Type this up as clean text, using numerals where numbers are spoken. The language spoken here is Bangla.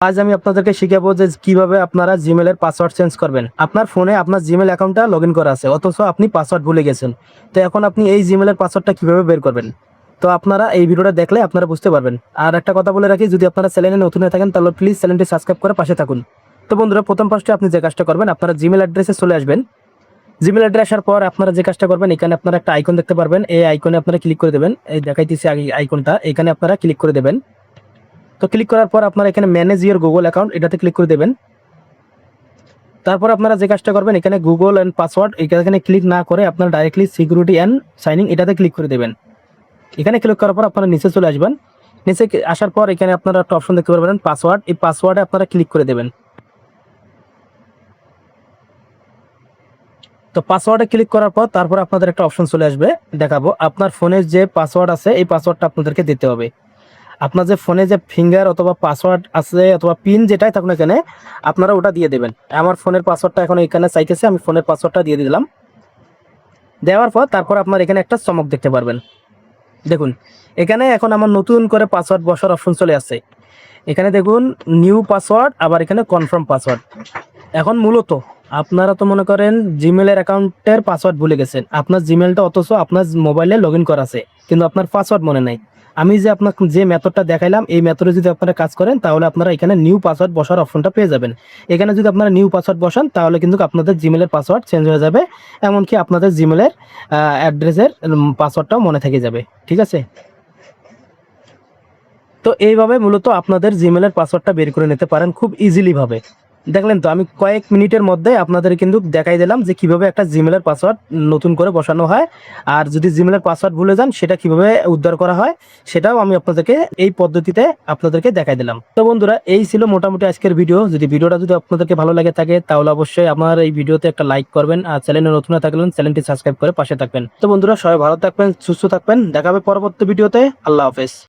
আজ আমি আপনাদেরকে শিখাবো যে কিভাবে আপনারা জিমেলের পাসওয়ার্ড চেঞ্জ করবেন। আপনার ফোনে আপনার জিমেল অ্যাকাউন্টটা লগইন করা আছে, অথচ আপনি পাসওয়ার্ড ভুলে গেছেন। তো এখন আপনি এই জিমেলের পাসওয়ার্ডটা কিভাবে বের করবেন, তো আপনারা এই ভিডিওটা দেখলে আপনারা বুঝতে পারবেন। আর একটা কথা বলে রাখি, যদি আপনারা চ্যানেলে নতুন হয়ে থাকেন তাহলে প্লিজ চ্যানেলটি সাবস্ক্রাইব করে পাশে থাকুন। তো বন্ধুরা, প্রথম ফার্স্টে আপনি যে কাজটা করবেন, আপনারা জিমেল অ্যাড্রেসে চলে আসবেন। জিমেল অ্যাড্রেস আসার পর আপনারা যে কাজটা করবেন, এখানে আপনারা একটা আইকন দেখতে পারবেন, এই আইকনে আপনারা ক্লিক করে দেবেন। এই দেখাইতেছি আইকনটা, এখানে আপনারা ক্লিক করে দেবেন। তো ক্লিক করার পর আপনারা এখানে ম্যানেজ ইওর গুগল অ্যাকাউন্ট এটাতে ক্লিক করে দেবেন। তারপর আপনারা যে কাজটা করবেন, এখানে গুগল অ্যান্ড পাসওয়ার্ড এখানে ক্লিক না করে আপনারা ডাইরেক্টলি সিকিউরিটি অ্যান্ড সাইনিং এটাতে ক্লিক করে দেবেন। এখানে ক্লিক করার পর আপনারা নিচে চলে আসবেন। নিচে আসার পর এখানে আপনারা একটা অপশন দেখতে পারবেন পাসওয়ার্ড, এই পাসওয়ার্ডে আপনারা ক্লিক করে দেবেন। তো পাসওয়ার্ডে ক্লিক করার পর তারপর আপনাদের একটা অপশন চলে আসবে, দেখাবো আপনার ফোনের যে পাসওয়ার্ড আছে এই পাসওয়ার্ডটা আপনাদেরকে দিতে হবে। আপনার যে ফোনে যে ফিঙ্গার অথবা পাসওয়ার্ড আছে অথবা পিন যেটাই থাকুন এখানে আপনারা ওটা দিয়ে দেবেন। আমার ফোনের পাসওয়ার্ডটা এখন এখানে চাইতেছে, আমি ফোনের পাসওয়ার্ডটা দিয়ে দিলাম। দেওয়ার পর তারপর আপনার এখানে একটা চমক দেখতে পারবেন। দেখুন এখানে এখন আমার নতুন করে পাসওয়ার্ড বসার অপশন চলে আসছে। এখানে দেখুন নিউ পাসওয়ার্ড, আবার এখানে কনফার্ম পাসওয়ার্ড। এখন মূলত আপনারা তো মনে করেন জিমেলের অ্যাকাউন্টের পাসওয়ার্ড ভুলে গেছেন, আপনার জিমেলটা অথচ আপনার মোবাইলে লগ ইন করা আছে, কিন্তু আপনার পাসওয়ার্ড মনে নাই। আমি যে আপনাকে যে মেথডটা দেখাইলাম এই মেথডে যদি আপনারা কাজ করেন তাহলে আপনারা এখানে নিউ পাসওয়ার্ড বসার অপশনটা পেয়ে যাবেন। এখানে যদি আপনারা নিউ পাসওয়ার্ড বসান তাহলে কিন্তু আপনাদের জিমেলের পাসওয়ার্ড চেঞ্জ হয়ে যাবে, এমনকি আপনাদের জিমেলের অ্যাড্রেসের পাসওয়ার্ডটাও মনে থেকে যাবে। ঠিক আছে, তো এইভাবে মূলত আপনাদের জিমেলের পাসওয়ার্ডটা বের করে নিতে পারেন খুব ইজিলি ভাবে। দেখলেন তো, আমি কয়েক মিনিটের মধ্যে আপনাদের কিন্তু দেখাই দিলাম যে কিভাবে একটা জিমেলের পাসওয়ার্ড নতুন করে বসানো হয়, আর যদি জিমেলের পাসওয়ার্ড ভুলে যান সেটা কিভাবে উদ্ধার করা হয় সেটাও আমি আপনাদেরকে এই পদ্ধতিতে আপনাদেরকে দেখাই দিলাম। তো বন্ধুরা, এই ছিল মোটামুটি আজকের ভিডিও। যদি ভিডিওটা যদি আপনাদেরকে ভালো লাগে থাকে তাহলে অবশ্যই আমার এই ভিডিওতে একটা লাইক করবেন, আর চ্যানেলে নতুন হয়ে থাকলেন চ্যানেলটি সাবস্ক্রাইব করে পাশে থাকবেন। তো বন্ধুরা, সবাই ভালো থাকবেন, সুস্থ থাকবেন, দেখা হবে পরবর্তী ভিডিওতে। আল্লাহ হাফেজ।